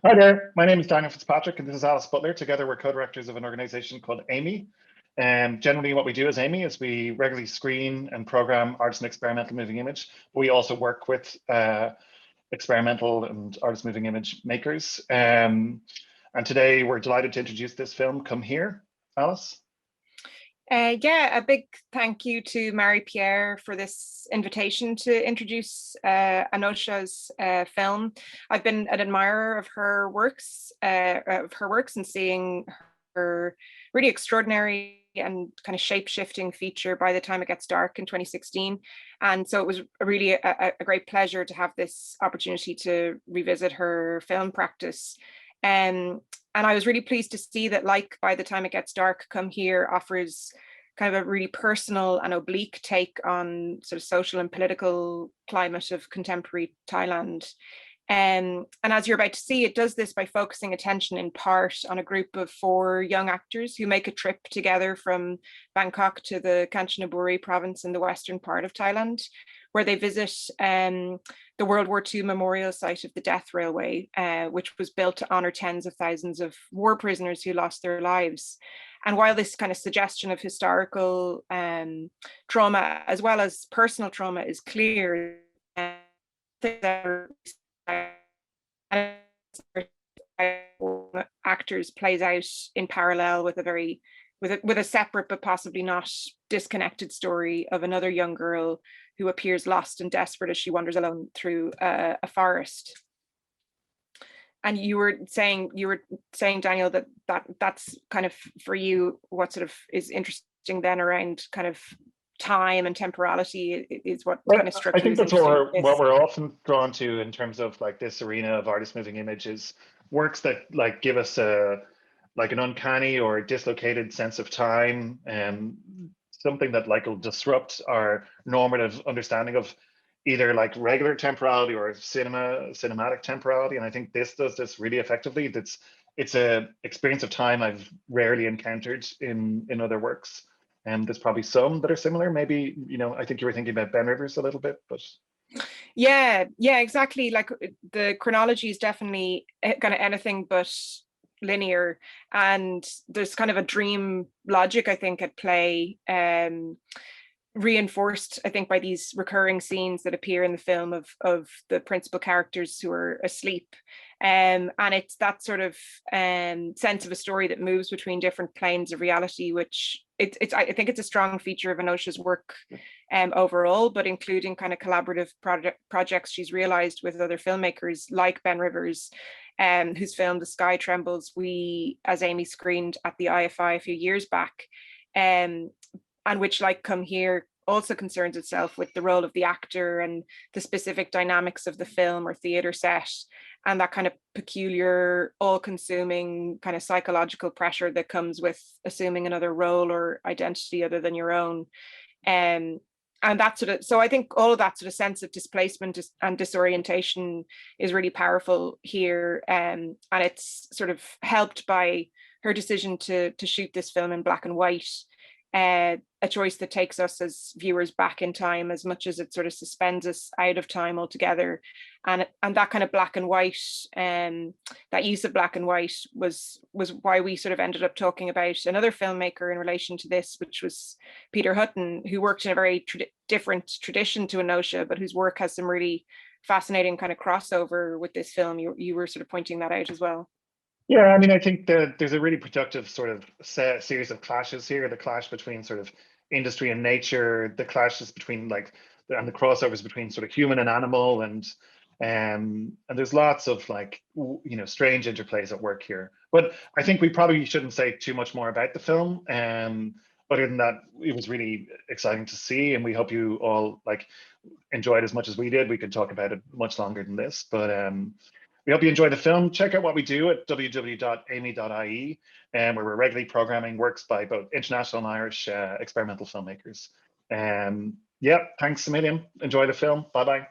Hi there, my name is Daniel Fitzpatrick and this is Alice Butler. Together we're co-directors of an organization called aemi. Generally what we do as aemi is we regularly screen and program artist and experimental moving image. We also work with experimental and artist moving image makers. And today we're delighted to introduce this film, Come Here. Alice? Yeah, a big thank you to Marie-Pierre for this invitation to introduce Anosha's film. I've been an admirer of her works and seeing her really extraordinary and kind of shape-shifting feature By the Time It Gets Dark in 2016. And so it was really a great pleasure to have this opportunity to revisit her film practice. And I was really pleased to see that, like By the Time It Gets Dark, Come Here offers kind of a really personal and oblique take on sort of social and political climate of contemporary Thailand. And as you're about to see, it does this by focusing attention in part on a group of 4 young actors who make a trip together from Bangkok to the Kanchanaburi province in the western part of Thailand, where they visit the World War II memorial site of the Death Railway, which was built to honor tens of thousands of war prisoners who lost their lives. And while this kind of suggestion of historical trauma as well as personal trauma is clear, actors plays out in parallel with a separate but possibly not disconnected story of another young girl who appears lost and desperate as she wanders alone through a forest. And you were saying, Daniel, that's kind of for you what sort of is interesting then around kind of time and temporality is what kind of struck you. I think that's what we're often drawn to in terms of like this arena of artist moving images, works that like give us like an uncanny or dislocated sense of time, and something that like will disrupt our normative understanding of either like regular temporality or cinematic temporality. And I think this does this really effectively. It's a experience of time I've rarely encountered in other works. And there's probably some that are similar. Maybe, I think you were thinking about Ben Rivers a little bit, but yeah, exactly. Like the chronology is definitely kind of anything but linear, and there's kind of a dream logic, I think, at play, reinforced, I think, by these recurring scenes that appear in the film of the principal characters who are asleep. And it's that sort of sense of a story that moves between different planes of reality, which I think it's a strong feature of Anosha's work overall, but including kind of collaborative projects she's realized with other filmmakers like Ben Rivers, whose film The Sky Trembles we as aemi screened at the IFI a few years back, and which, like Come Here, also concerns itself with the role of the actor and the specific dynamics of the film or theater set, and that kind of peculiar, all-consuming kind of psychological pressure that comes with assuming another role or identity other than your own. And that sort of, so I think all of that sort of sense of displacement and disorientation is really powerful here. And it's sort of helped by her decision to shoot this film in black and white, a choice that takes us as viewers back in time as much as it sort of suspends us out of time altogether. And that kind of black and white, that use of black and white was why we sort of ended up talking about another filmmaker in relation to this, which was Peter Hutton, who worked in a very different tradition to Anosha, but whose work has some really fascinating kind of crossover with this film. You were sort of pointing that out as well. Yeah, I mean, I think that there's a really productive sort of series of clashes here, the clash between sort of industry and nature, the clashes between like, and the crossovers between sort of human and animal, and there's lots of like, strange interplays at work here. But I think we probably shouldn't say too much more about the film. Other than that, it was really exciting to see, and we hope you all like enjoyed as much as we did. We could talk about it much longer than this, but we hope you enjoy the film. Check out what we do at www.aemi.ie, where we're regularly programming works by both international and Irish experimental filmmakers. Yeah, thanks a million. Enjoy the film. Bye-bye.